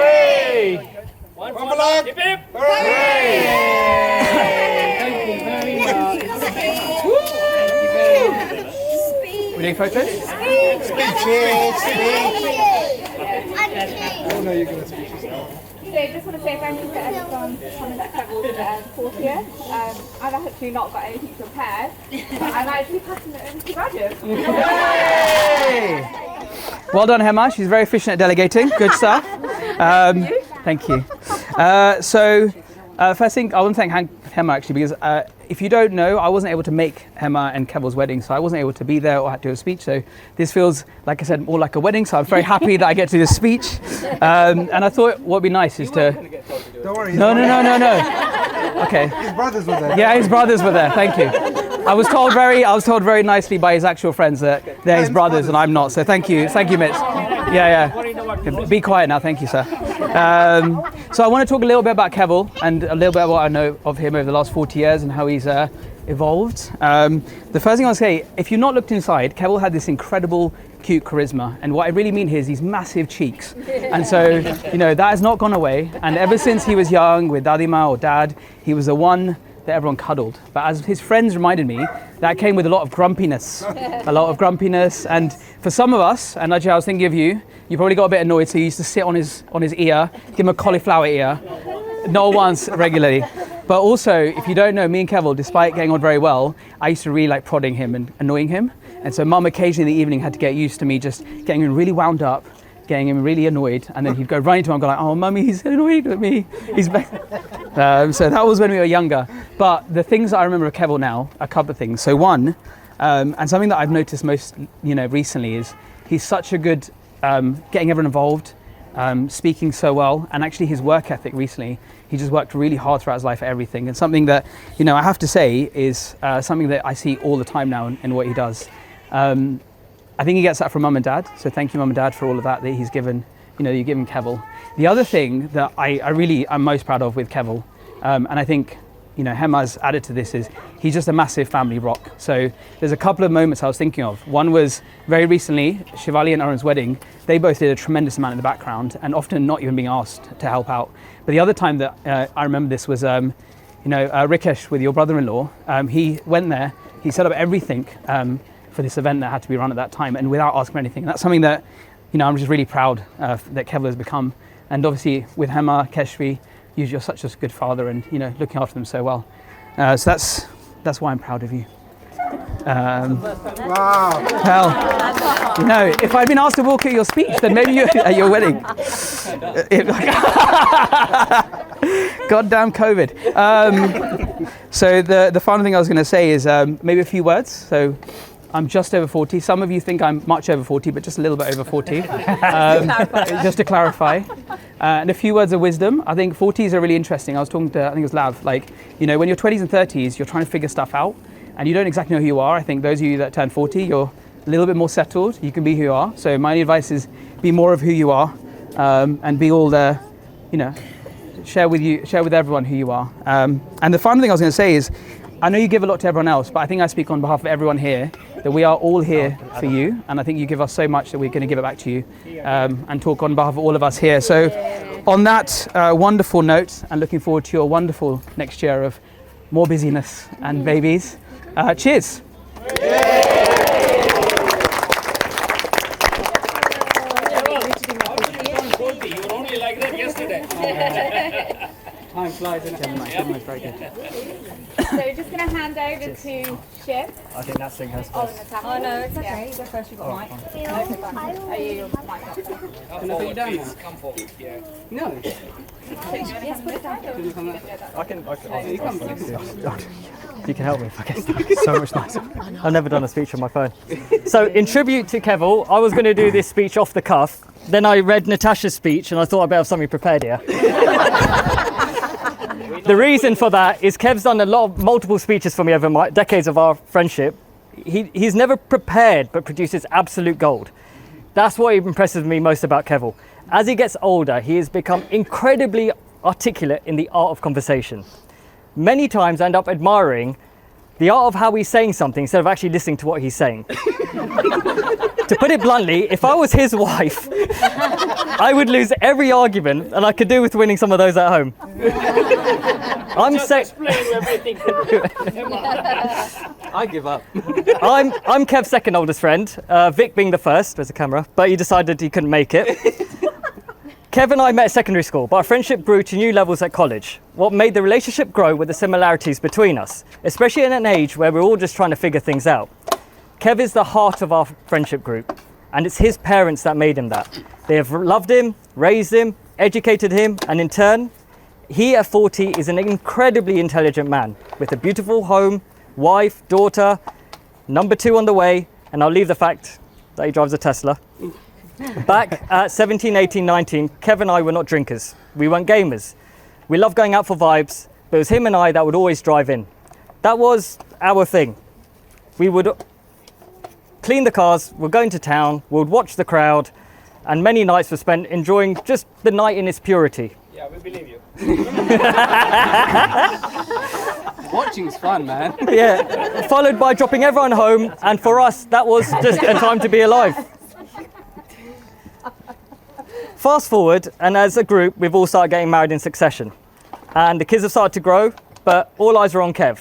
Hooray! One for luck. Hip hip. Hooray! Thank you very much. We doing photos? Oh no, you're going to speak yourself. So I just want to say thank you to everyone coming to Keval's 40th. I've actually not got anything prepared, but I'm actually passing it over to Rajiv. Well done, Hema. She's very efficient at delegating. Good stuff. Thank you. First thing, I want to thank Hema actually, because if you don't know, I wasn't able to make Hema and Keval's wedding, so I wasn't able to be there or had to do a speech. So this feels, like I said, more like a wedding. So I'm very happy that I get to do this speech. And I thought what would be nice is to. Don't worry. No. Okay. His brothers were there. Yeah, his brothers were there. Thank you. I was told very nicely by his actual friends that they're his brothers and I'm not. So thank you, Mitch. Yeah. Be quiet now. Thank you, sir. So I want to talk a little bit about Keval and a little bit about what I know of him over the last 40 years and how he's evolved. The first thing I'll say, if you've not looked inside, Keval had this incredible, cute charisma. And what I really mean here is these massive cheeks. And so, that has not gone away. And ever since he was young with Dadima or Dad, he was the one that everyone cuddled. But as his friends reminded me, that came with a lot of grumpiness. And for some of us, and Rajiv, I was thinking of you probably got a bit annoyed, so you used to sit on his ear, give him a cauliflower ear, not once regularly. But also, if you don't know, me and Keval, despite getting on very well, I used to really like prodding him and annoying him. And so Mum occasionally in the evening had to get used to me just getting him really wound up, getting him really annoyed, and then he'd go running to him and go like, "Oh, Mummy, he's annoyed with me. He's so that was when we were younger. But the things that I remember of Keval now, a couple of things. So one, and something that I've noticed most, recently is he's such a good getting everyone involved, speaking so well, and actually his work ethic recently. He just worked really hard throughout his life at everything, and something that I have to say is something that I see all the time now in what he does. I think he gets that from Mum and Dad, so thank you Mum and Dad for all of that he's given, you've given Keval. The other thing that I really am most proud of with Keval, and I think Hema's added to this, is he's just a massive family rock. So there's a couple of moments I was thinking of. One was very recently, Shivali and Arun's wedding. They both did a tremendous amount in the background and often not even being asked to help out. But the other time that I remember this was, Rikesh with your brother-in-law. He went there, he set up everything for this event that had to be run at that time, and without asking for anything. And that's something that, I'm just really proud that Keval has become. And obviously with Hema, Keshvi, you're such a good father and, looking after them so well. So that's why I'm proud of you. Wow. Well, if I'd been asked to walk at your speech, then maybe you at your wedding. Goddamn COVID. So the final thing I was going to say is maybe a few words. So I'm just over 40. Some of you think I'm much over 40, but just a little bit over 40. Just to clarify. And a few words of wisdom. I think 40s are really interesting. I was talking to, I think it was Lav, when you're 20s and 30s, you're trying to figure stuff out and you don't exactly know who you are. I think those of you that turn 40, you're a little bit more settled. You can be who you are. So my advice is be more of who you are, and be all the, share with everyone who you are. And the final thing I was going to say is, I know you give a lot to everyone else, but I think I speak on behalf of everyone here that we are all here for you, and I think you give us so much that we're going to give it back to you, and talk on behalf of all of us here. So on that wonderful note, and looking forward to your wonderful next year of more busyness and babies, cheers. You were only like that yesterday. Time flies, isn't it? It's very good. So we're just going to hand over to Shiv. I think that thing has Oh, to. Natasha. Oh no, it's okay. You go first. You got mic. Are you mic up? Can I put you down now? Come forward, yeah. No. Yes, put it down. I can you can help me if I get stuck. It's so much nicer. I've never done a speech on my phone. So in tribute to Keval, I was going to do this speech off the cuff. Then I read Natasha's speech and I thought I'd better have something prepared here. The reason for that is Kev's done multiple speeches for me over decades of our friendship. He's never prepared but produces absolute gold. That's what impresses me most about Keval. As he gets older, he has become incredibly articulate in the art of conversation. Many times I end up admiring the art of how he's saying something instead of actually listening to what he's saying. To put it bluntly, if I was his wife, I would lose every argument, and I could do with winning some of those at home. Explain everything. I give up. I'm Kev's second oldest friend, Vic being the first. There's a camera, but he decided he couldn't make it. Kev and I met at secondary school, but our friendship grew to new levels at college. What made the relationship grow were the similarities between us, especially in an age where we're all just trying to figure things out. Kev is the heart of our friendship group, and it's his parents that made him that. They have loved him, raised him, educated him, and in turn, he at 40 is an incredibly intelligent man with a beautiful home, wife, daughter, number 2 on the way, and I'll leave the fact that he drives a Tesla. Back at 17, 18, 19, Kev and I were not drinkers. We weren't gamers. We loved going out for vibes, but it was him and I that would always drive in. That was our thing. We would clean the cars, we'd go into town, we'd watch the crowd, and many nights were spent enjoying just the night in its purity. Yeah, we believe you. Watching's fun, man. Yeah, followed by dropping everyone home, and for us, that was just a time to be alive. Fast forward, and as a group, we've all started getting married in succession. And the kids have started to grow, but all eyes are on Kev.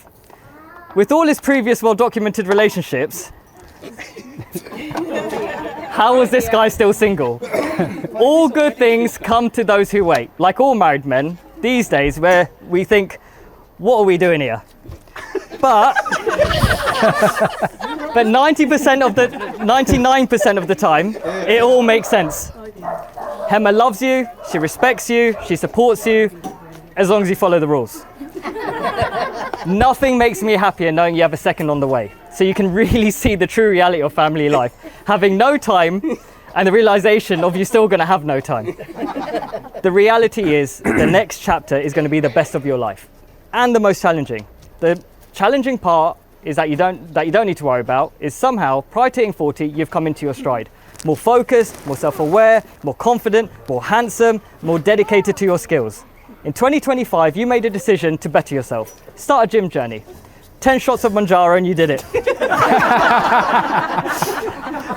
With all his previous well-documented relationships, how was this guy still single? All good things come to those who wait. Like all married men, these days, where we think, what are we doing here? But 99% of the time, it all makes sense. Hema loves you, she respects you, she supports you, as long as you follow the rules. Nothing makes me happier knowing you have a second on the way. So you can really see the true reality of family life. Having no time and the realization of you're still going to have no time. The reality is the next chapter is going to be the best of your life and the most challenging. The challenging part is that you don't need to worry about is somehow prior to hitting 40 you've come into your stride. More focused, more self-aware, more confident, more handsome, more dedicated to your skills. In 2025, you made a decision to better yourself. Start a gym journey. 10 shots of Manjaro and you did it.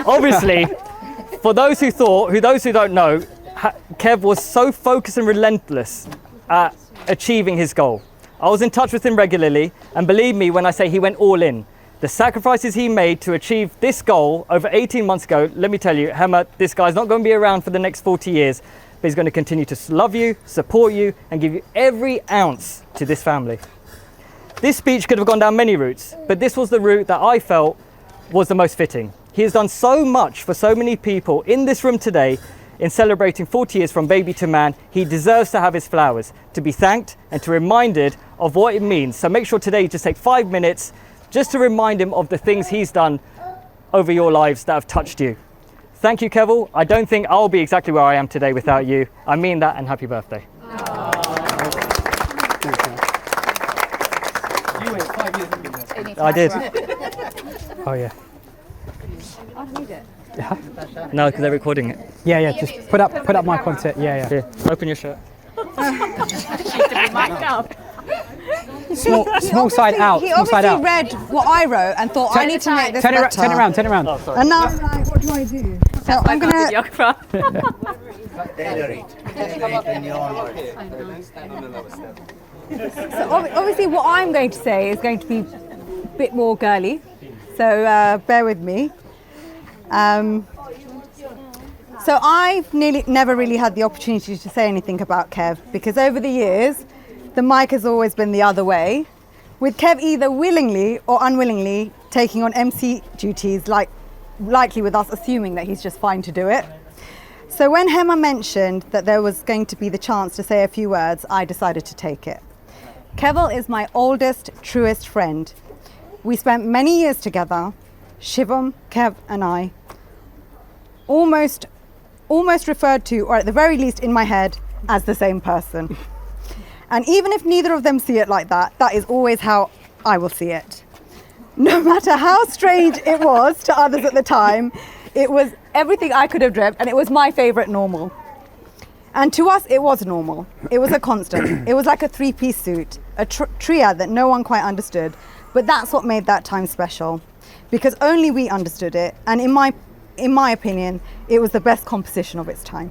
Obviously, for those who don't know, Kev was so focused and relentless at achieving his goal. I was in touch with him regularly, and believe me when I say he went all in. The sacrifices he made to achieve this goal over 18 months ago, let me tell you, Hema, this guy's not going to be around for the next 40 years, but he's going to continue to love you, support you, and give you every ounce to this family. This speech could have gone down many routes, but this was the route that I felt was the most fitting. He has done so much for so many people in this room today in celebrating 40 years from baby to man. He deserves to have his flowers, to be thanked and to be reminded of what it means. So make sure today you just take 5 minutes just to remind him of the things he's done over your lives that have touched you. Thank you, Keval. I don't think I'll be exactly where I am today without you. I mean that, and happy birthday. You wait 5 years to be there. I did. Oh yeah. I need it. No, because they're recording it. Yeah, just put up my content. Yeah. Here, open your shirt. Small side out. He Small side obviously out. read what I wrote and thought I need to make this Turn better. it around. Turn it around. Oh, sorry. And now I'm like, what do I do? So I'm gonna. So obviously, what I'm going to say is going to be a bit more girly. So bear with me. So I've never really had the opportunity to say anything about Kev because over the years, the mic has always been the other way, with Kev either willingly or unwillingly taking on MC duties, likely with us assuming that he's just fine to do it. So when Hema mentioned that there was going to be the chance to say a few words, I decided to take it. Keval is my oldest, truest friend. We spent many years together, Shivam, Kev and I, almost referred to, or at the very least in my head, as the same person. And even if neither of them see it like that, that is always how I will see it. No matter how strange it was to others at the time, it was everything I could have dreamt, and it was my favorite normal. And to us, it was normal. It was a constant. It was like a three-piece suit, a triad that no one quite understood. But that's what made that time special, because only we understood it. And in my in my opinion, it was the best composition of its time.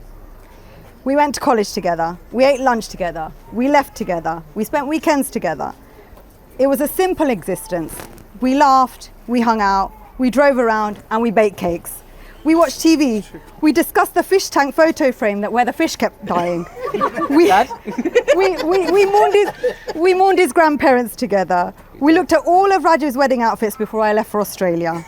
We went to college together, we ate lunch together, we left together, we spent weekends together. It was a simple existence. We laughed, we hung out, we drove around, and we baked cakes. We watched TV. We discussed the fish tank photo frame where the fish kept dying. We mourned his grandparents together. We looked at all of Rajiv's wedding outfits before I left for Australia.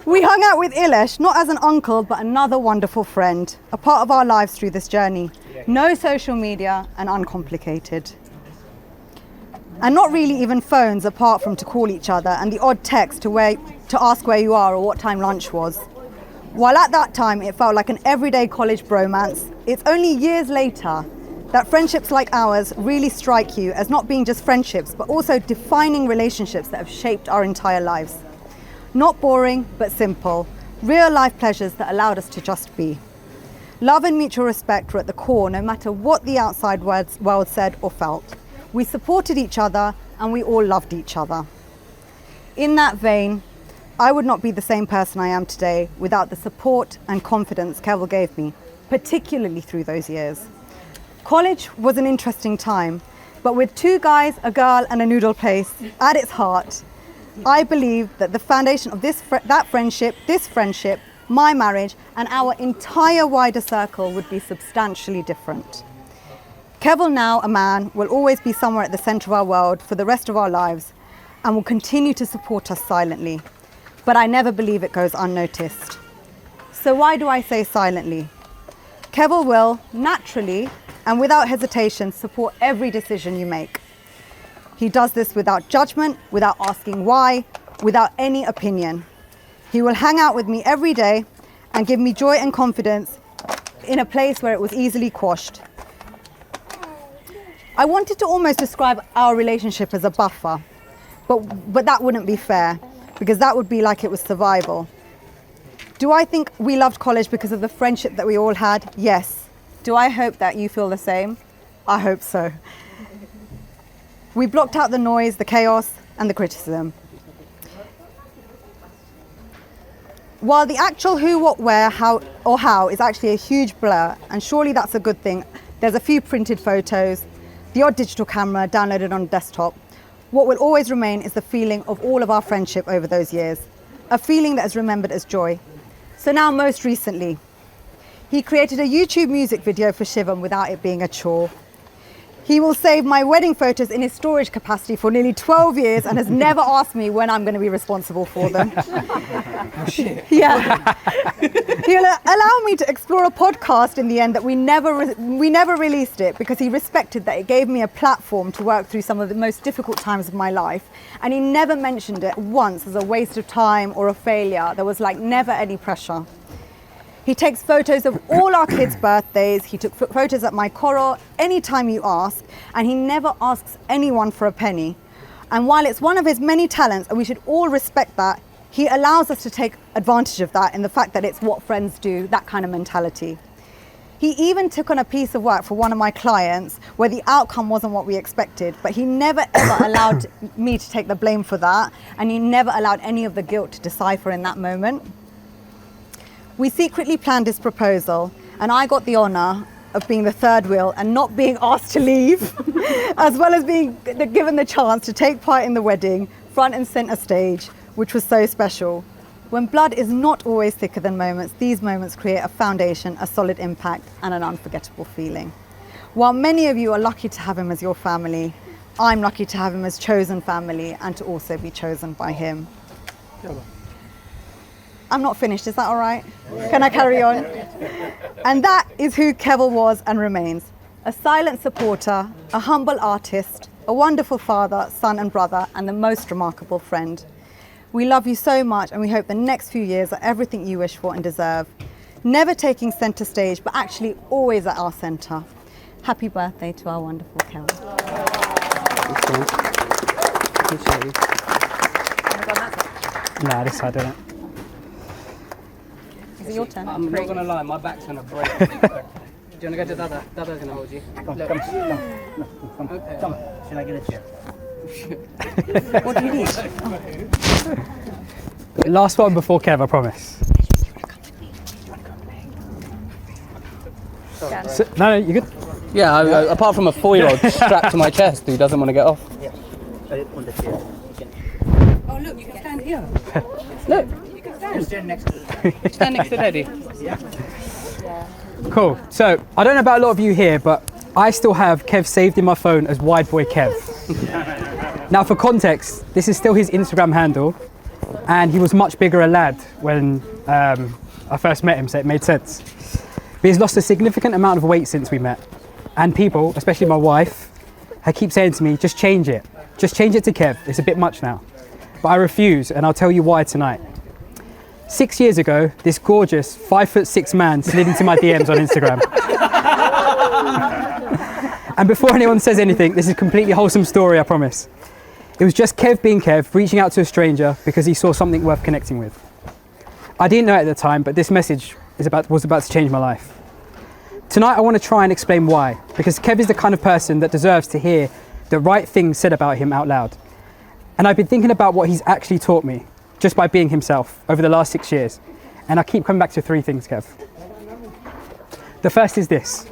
We hung out with Ilesh, not as an uncle, but another wonderful friend, a part of our lives through this journey. No social media and uncomplicated. And not really even phones apart from to call each other and the odd text to ask where you are or what time lunch was. While at that time it felt like an everyday college bromance, it's only years later that friendships like ours really strike you as not being just friendships, but also defining relationships that have shaped our entire lives. Not boring, but simple, real life pleasures that allowed us to just be. Love and mutual respect were at the core, no matter what the outside world said or felt. We supported each other and we all loved each other. In that vein, I would not be the same person I am today without the support and confidence Keval gave me, particularly through those years. College was an interesting time, but with two guys, a girl and a noodle place at its heart, I believe that the foundation of this friendship, my marriage, and our entire wider circle would be substantially different. Keval, now a man, will always be somewhere at the centre of our world for the rest of our lives and will continue to support us silently. But I never believe it goes unnoticed. So why do I say silently? Keval will, naturally and without hesitation, support every decision you make. He does this without judgment, without asking why, without any opinion. He will hang out with me every day and give me joy and confidence in a place where it was easily quashed. I wanted to almost describe our relationship as a buffer, but that wouldn't be fair, because that would be like it was survival. Do I think we loved college because of the friendship that we all had? Yes. Do I hope that you feel the same? I hope so. We blocked out the noise, the chaos, and the criticism. While the actual who, what, where, how is actually a huge blur, and surely that's a good thing, there's a few printed photos, the odd digital camera downloaded on a desktop. What will always remain is the feeling of all of our friendship over those years, a feeling that is remembered as joy. So now, most recently, he created a YouTube music video for Shiv without it being a chore. He will save my wedding photos in his storage capacity for nearly 12 years and has never asked me when I'm going to be responsible for them. Oh, shit. Yeah. He'll allow me to explore a podcast in the end that we never released it because he respected that it gave me a platform to work through some of the most difficult times of my life. And he never mentioned it once as a waste of time or a failure. There was like never any pressure. He takes photos of all our kids' birthdays. He took photos at my koro anytime you ask, and he never asks anyone for a penny. And while it's one of his many talents, and we should all respect that, he allows us to take advantage of that in the fact that it's what friends do, that kind of mentality. He even took on a piece of work for one of my clients where the outcome wasn't what we expected, but he never ever allowed me to take the blame for that, and he never allowed any of the guilt to decipher in that moment. We secretly planned his proposal, and I got the honour of being the third wheel and not being asked to leave, as well as being given the chance to take part in the wedding, front and centre stage, which was so special. When blood is not always thicker than moments, these moments create a foundation, a solid impact, and an unforgettable feeling. While many of you are lucky to have him as your family, I'm lucky to have him as chosen family and to also be chosen by him. I'm not finished, is that all right? Can I carry on? And that is who Keval was and remains. A silent supporter, a humble artist, a wonderful father, son and brother, and the most remarkable friend. We love you so much, and we hope the next few years are everything you wish for and deserve. Never taking centre stage, but actually always at our centre. Happy birthday to our wonderful Keval. Nah, this side, don't it? Is it your turn? I'm not going to lie, my back's going to break. Do you want to go to Dada? Dada's going to hold you. Come. Okay. Come. Should I get a chair? What do you need? Last one before Kev, I promise. No, you're good. Yeah, apart from a 4-year-old strapped to my chest who doesn't want to get off. On the chair. Oh, look, you can stand here. Look, You can stand. Stand next to it. stand next to Daddy. Cool. So, I don't know about a lot of you here, but I still have Kev saved in my phone as Wide Boy Kev. Now, for context, this is still his Instagram handle, and he was much bigger a lad when I first met him, so it made sense. But he's lost a significant amount of weight since we met. And people, especially my wife, keep saying to me, just change it. Just change it to Kev. It's a bit much now. But I refuse, and I'll tell you why tonight. 6 years ago, this gorgeous 5'6" man slid into my DMs on Instagram. And before anyone says anything, this is a completely wholesome story, I promise. It was just Kev being Kev, reaching out to a stranger because he saw something worth connecting with. I didn't know it at the time, but this message was about to change my life. Tonight I want to try and explain why, because Kev is the kind of person that deserves to hear the right things said about him out loud. And I've been thinking about what he's actually taught me, just by being himself, over the last 6 years. And I keep coming back to 3 things, Kev. The first is this.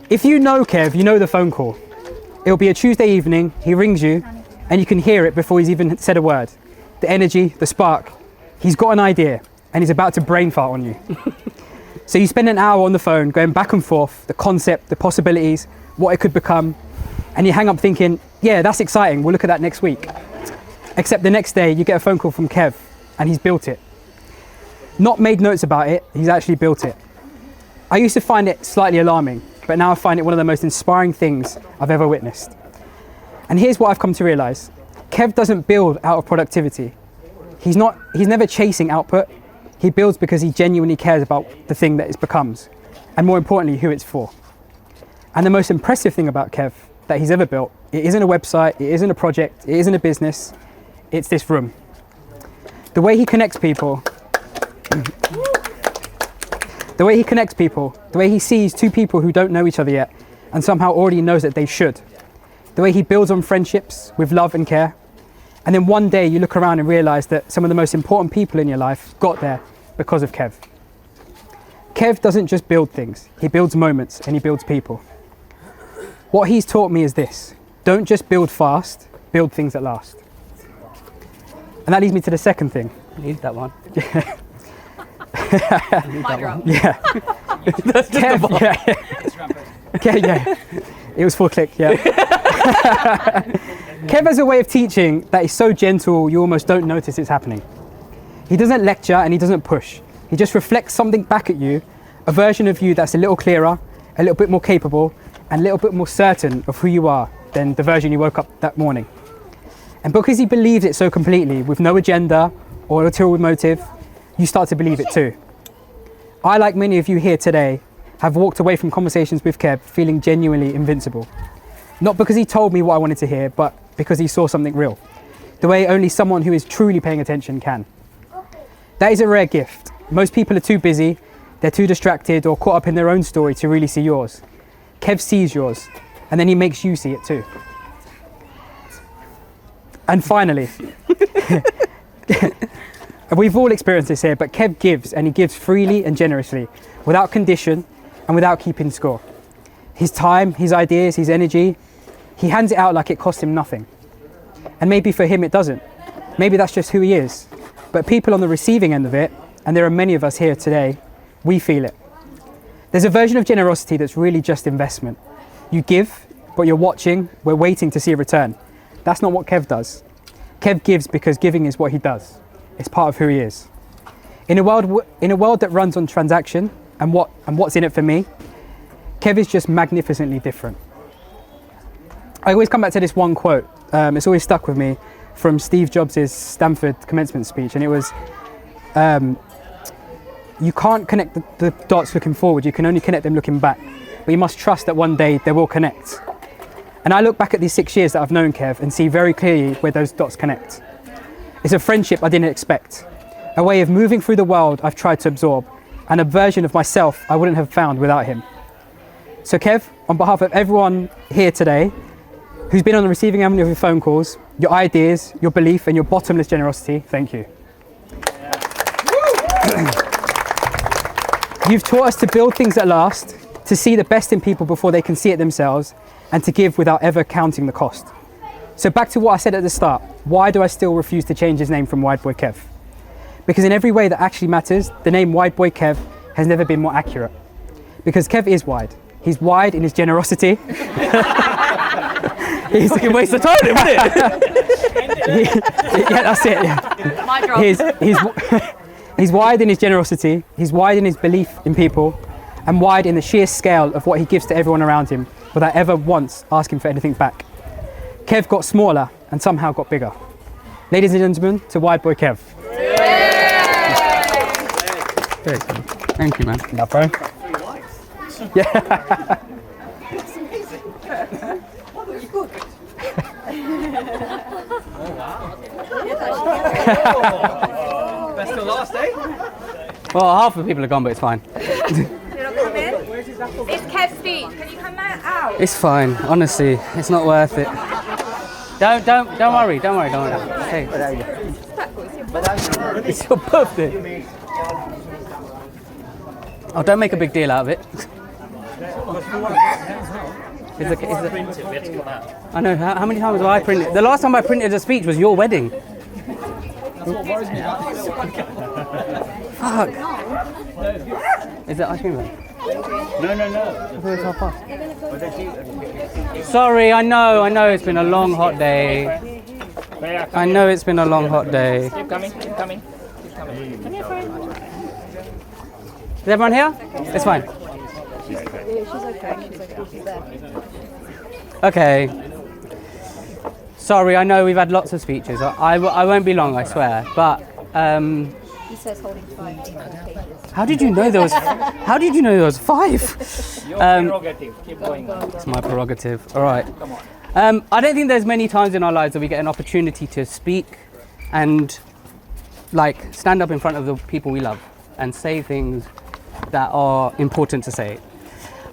If you know Kev, you know the phone call. It'll be a Tuesday evening, he rings you, and you can hear it before he's even said a word. The energy, the spark. He's got an idea, and he's about to brain fart on you. So you spend an hour on the phone going back and forth, the concept, the possibilities, what it could become, and you hang up thinking, yeah, that's exciting, we'll look at that next week. Except the next day you get a phone call from Kev, and he's built it. Not made notes about it, he's actually built it. I used to find it slightly alarming, but now I find it one of the most inspiring things I've ever witnessed. And here's what I've come to realize. Kev doesn't build out of productivity. He's never chasing output. He builds because he genuinely cares about the thing that it becomes, and more importantly, who it's for. And the most impressive thing about Kev that he's ever built, it isn't a website, it isn't a project, it isn't a business, it's this room. The way he connects people, the way he sees 2 people who don't know each other yet, and somehow already knows that they should. The way he builds on friendships with love and care. And then one day you look around and realize that some of the most important people in your life got there because of Kev. Kev doesn't just build things, he builds moments and he builds people. What he's taught me is this: don't just build fast, build things that last. And that leads me to the second thing. I need that one. Yeah. That's just Kev, the bar. yeah. Okay, yeah. It was 4 click, yeah. Kev has a way of teaching that is so gentle you almost don't notice it's happening. He doesn't lecture and he doesn't push. He just reflects something back at you, a version of you that's a little clearer, a little bit more capable, and a little bit more certain of who you are than the version you woke up that morning. And because he believes it so completely, with no agenda or ulterior motive, you start to believe it too. I, like many of you here today, have walked away from conversations with Kev feeling genuinely invincible. Not because he told me what I wanted to hear, but because he saw something real. The way only someone who is truly paying attention can. That is a rare gift. Most people are too busy, they're too distracted or caught up in their own story to really see yours. Kev sees yours, and then he makes you see it too. And finally, we've all experienced this here, but Kev gives, and he gives freely and generously, without condition and without keeping score. His time, his ideas, his energy, he hands it out like it costs him nothing. And maybe for him it doesn't. Maybe that's just who he is. But people on the receiving end of it, and there are many of us here today, we feel it. There's a version of generosity that's really just investment. You give, but you're watching, we're waiting to see a return. That's not what Kev does. Kev gives because giving is what he does. It's part of who he is. In a world that runs on transaction and what's in it for me, Kev is just magnificently different. I always come back to this one quote. It's always stuck with me from Steve Jobs' Stanford commencement speech, and it was, you can't connect the dots looking forward, you can only connect them looking back. But you must trust that one day they will connect. And I look back at these 6 years that I've known Kev and see very clearly where those dots connect. It's a friendship I didn't expect, a way of moving through the world I've tried to absorb, and a version of myself I wouldn't have found without him. So Kev, on behalf of everyone here today, who's been on the receiving end of your phone calls, your ideas, your belief, and your bottomless generosity, thank you. You've taught us to build things that last, to see the best in people before they can see it themselves, and to give without ever counting the cost. So back to what I said at the start, why do I still refuse to change his name from Wide Boy Kev? Because in every way that actually matters, the name Wide Boy Kev has never been more accurate. Because Kev is wide. He's wide in his generosity. He's like a waste of time, isn't it? Yeah, that's it. Yeah. He's wide in his generosity, he's wide in his belief in people, and wide in the sheer scale of what he gives to everyone around him without ever once asking for anything back. Kev got smaller and somehow got bigger. Ladies and gentlemen, to Wide Boy Kev. Thank you, man. No problem. Yeah. Best till last, eh? Well, half the people are gone, but it's fine. It's Kev's speech. Can you come out? It's fine, honestly. It's not worth it. Don't worry. Hey. It's your birthday. Oh, don't make a big deal out of it. I know. How many times have I printed? The last time I printed a speech was your wedding. Fuck. Is it ice cream? No. Sorry, I know it's been a long hot day. I know it's been a long hot day. Keep coming. Is everyone here? It's fine. Okay. Sorry, I know we've had lots of speeches. I won't be long, I swear. But He says holding 5 pages. how did you know there was? How did you know there was 5? Your prerogative. Keep going. It's my prerogative. All right. I don't think there's many times in our lives that we get an opportunity to speak and like stand up in front of the people we love and say things that are important to say.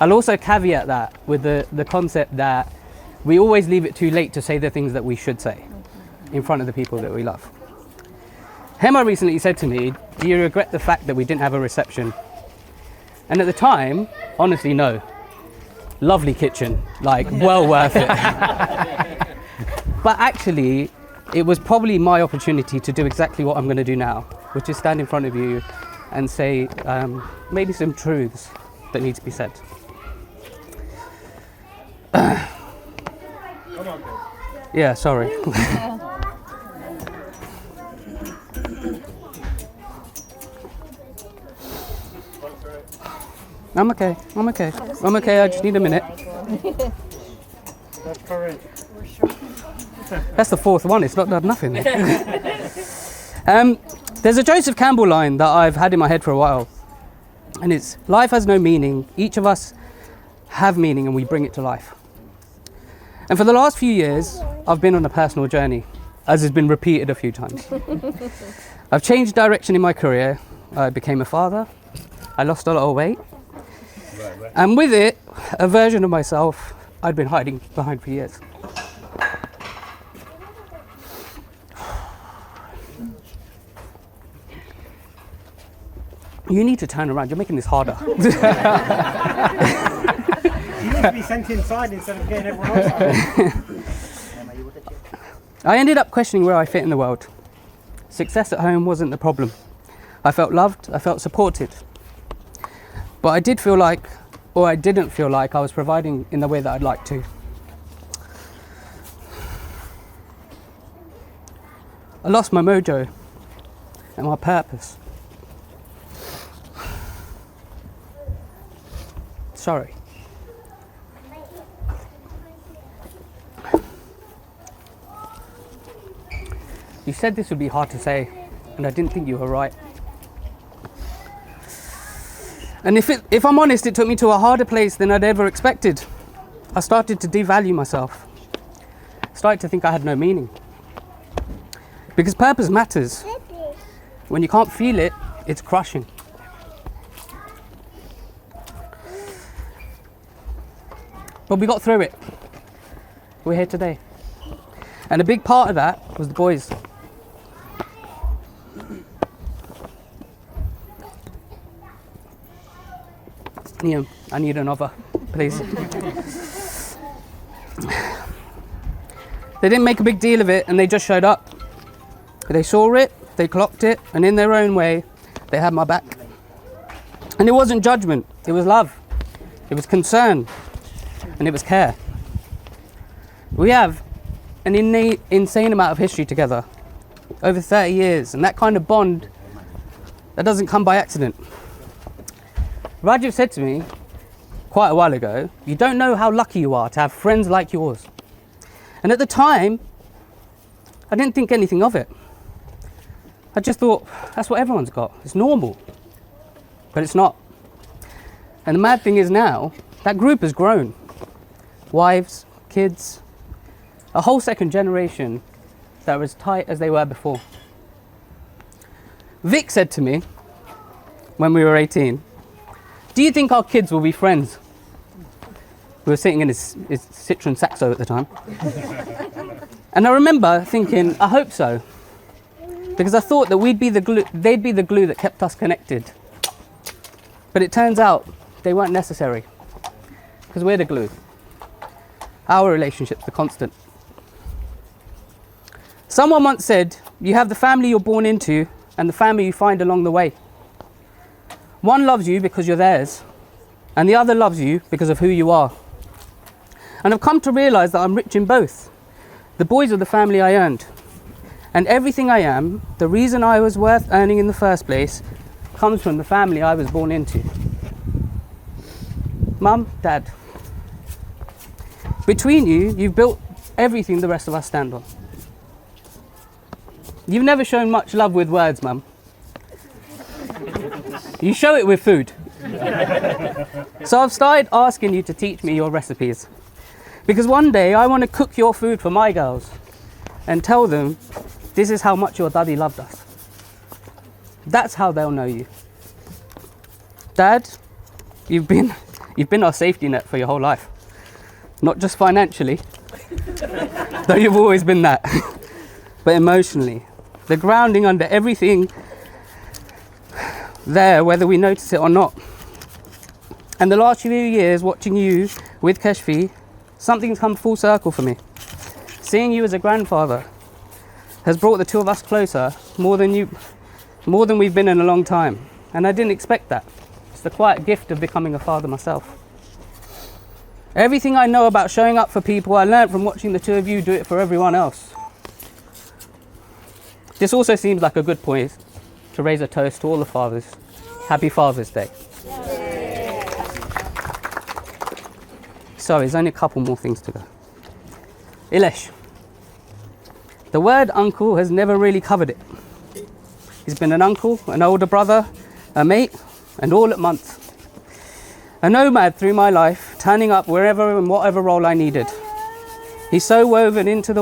I'll also caveat that with the concept that we always leave it too late to say the things that we should say in front of the people that we love. Hema recently said to me, "Do you regret the fact that we didn't have a reception?" And at the time, honestly, no. Lovely kitchen, like well worth it. But actually, it was probably my opportunity to do exactly what I'm going to do now, which is stand in front of you and say maybe some truths that need to be said. Yeah, sorry. I'm okay. I just need a minute. That's the 4th one. It's not done nothing. There's a Joseph Campbell line that I've had in my head for a while, and it's, "Life has no meaning. Each of us have meaning, and we bring it to life." And for the last few years, I've been on a personal journey, as has been repeated a few times. I've changed direction in my career. I became a father. I lost a lot of weight. And with it, a version of myself I'd been hiding behind for years. You need to turn around. You're making this harder. You need to be sent inside instead of getting everyone else. I ended up questioning where I fit in the world. Success at home wasn't the problem. I felt loved, I felt supported. But I didn't feel like I was providing in the way that I'd like to. I lost my mojo and my purpose. Sorry. You said this would be hard to say, and I didn't think you were right. And if I'm honest, it took me to a harder place than I'd ever expected. I started to devalue myself. Started to think I had no meaning. Because purpose matters. When you can't feel it, it's crushing. But we got through it. We're here today. And a big part of that was the boys. I need another, please. They didn't make a big deal of it, and they just showed up. They saw it, they clocked it, and in their own way, they had my back. And it wasn't judgment, it was love, it was concern, and it was care. We have an insane amount of history together, over 30 years, and that kind of bond, that doesn't come by accident. Rajiv said to me quite a while ago, you don't know how lucky you are to have friends like yours. And at the time, I didn't think anything of it. I just thought, that's what everyone's got, it's normal. But it's not. And the mad thing is now, that group has grown. Wives, kids, a whole second generation that were as tight as they were before. Vic said to me, when we were 18, do you think our kids will be friends? We were sitting in his Citroen Saxo at the time. And I remember thinking, I hope so. Because I thought that they'd be the glue that kept us connected. But it turns out they weren't necessary. Because we're the glue. Our relationship's the constant. Someone once said, you have the family you're born into and the family you find along the way. One loves you because you're theirs, and the other loves you because of who you are. And I've come to realise that I'm rich in both. The boys are the family I earned. And everything I am, the reason I was worth earning in the first place, comes from the family I was born into. Mum, Dad. Between you, you've built everything the rest of us stand on. You've never shown much love with words, Mum. You show it with food. So I've started asking you to teach me your recipes. Because one day I want to cook your food for my girls and tell them this is how much your daddy loved us. That's how they'll know you. Dad, you've been our safety net for your whole life. Not just financially, though you've always been that, but emotionally. The grounding under everything there, whether we notice it or not. And the last few years watching you with Keshfi, something's come full circle for me. Seeing you as a grandfather has brought the two of us closer more than we've been in a long time. And I didn't expect that. It's the quiet gift of becoming a father myself. Everything I know about showing up for people, I learned from watching the two of you do it for everyone else. This also seems like a good point to raise a toast to all the fathers. Happy Father's Day. Sorry, there's only a couple more things to go. Ilesh. The word uncle has never really covered it. He's been an uncle, an older brother, a mate, and all at once. A nomad through my life, turning up wherever and whatever role I needed. He's so woven into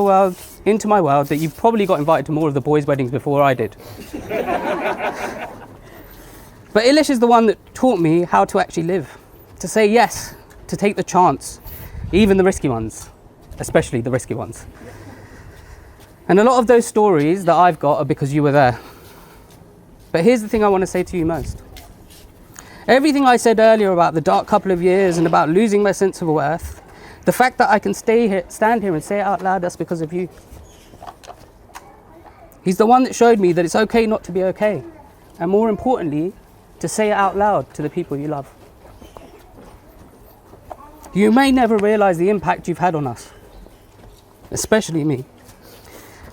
my world that you've probably got invited to more of the boys' weddings before I did. But Ilesh is the one that taught me how to actually live, to say yes, to take the chance, even the risky ones, especially the risky ones. And a lot of those stories that I've got are because you were there. But here's the thing I want to say to you most. Everything I said earlier about the dark couple of years and about losing my sense of worth, the fact that I can stand here and say it out loud, that's because of you. He's the one that showed me that it's okay not to be okay. And more importantly, to say it out loud to the people you love. You may never realize the impact you've had on us, especially me,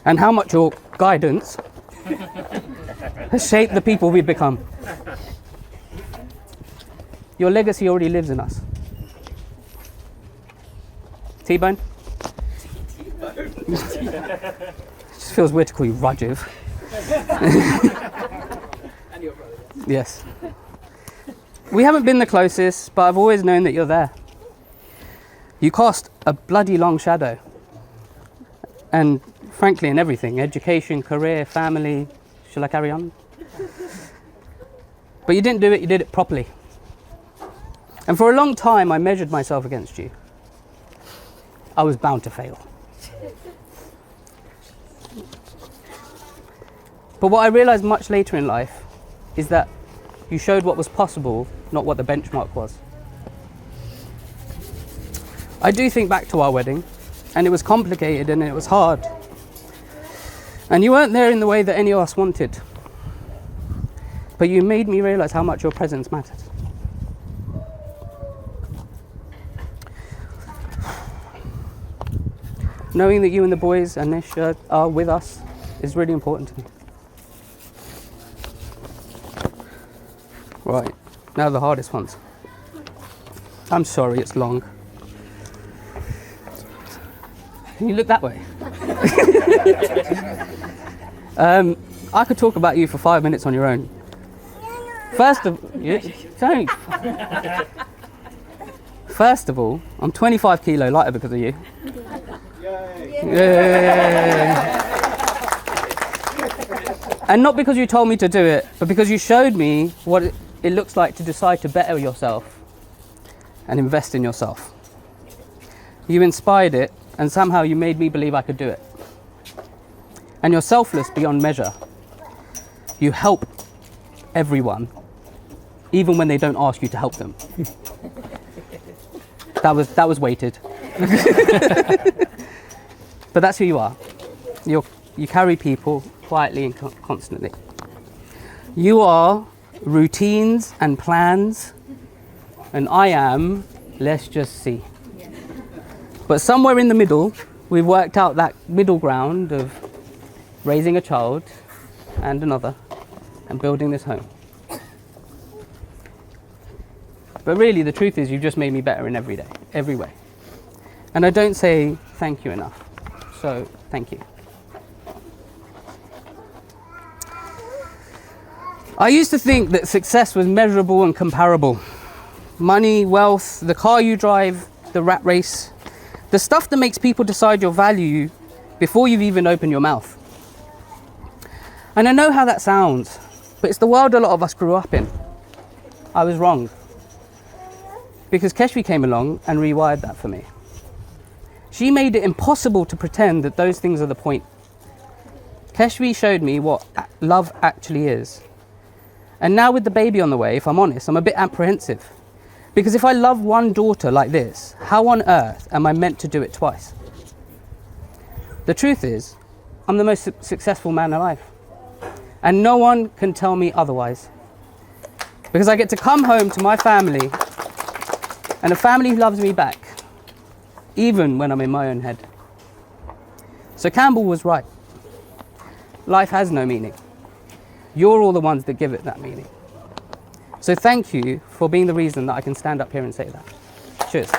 and how much your guidance has shaped the people we've become. Your legacy already lives in us. T-Bone? Just feels weird to call you Rajiv. Yes. We haven't been the closest, but I've always known that you're there. You cast a bloody long shadow. And frankly, in everything, education, career, family. Shall I carry on? But you didn't do it, you did it properly. And for a long time, I measured myself against you. I was bound to fail. But what I realized much later in life is that you showed what was possible, not what the benchmark was. I do think back to our wedding, and it was complicated and it was hard. And you weren't there in the way that any of us wanted. But you made me realise how much your presence mattered. Knowing that you and the boys and Nish are with us is really important to me. Right, now the hardest ones. I'm sorry, it's long. Can you look that way? I could talk about you for 5 minutes on your own. First of all, I'm 25 kilo lighter because of you. Yay. And not because you told me to do it, but because you showed me what it looks like to decide to better yourself and invest in yourself. You inspired it, and somehow you made me believe I could do it. And you're selfless beyond measure. You help everyone, even when they don't ask you to help them. That was weighted. But that's who you are. You carry people quietly and constantly. You are routines and plans, and I am, let's just see. But somewhere in the middle, we've worked out that middle ground of raising a child and another and building this home. But really, the truth is you've just made me better in every way. And I don't say thank you enough. So, thank you. I used to think that success was measurable and comparable. Money, wealth, the car you drive, the rat race, the stuff that makes people decide your value before you've even opened your mouth. And I know how that sounds, but it's the world a lot of us grew up in. I was wrong. Because Keshvi came along and rewired that for me. She made it impossible to pretend that those things are the point. Keshvi showed me what love actually is. And now with the baby on the way, if I'm honest, I'm a bit apprehensive. Because if I love one daughter like this, how on earth am I meant to do it twice? The truth is, I'm the most successful man alive. And no one can tell me otherwise. Because I get to come home to my family, and a family who loves me back, even when I'm in my own head. So Campbell was right. Life has no meaning. You're all the ones that give it that meaning. So thank you for being the reason that I can stand up here and say that. Cheers.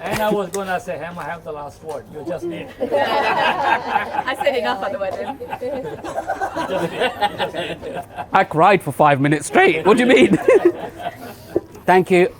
And I was gonna say, Ham, I have the last word. You just need. I said enough at the wedding. I cried for 5 minutes straight. What do you mean? Thank you.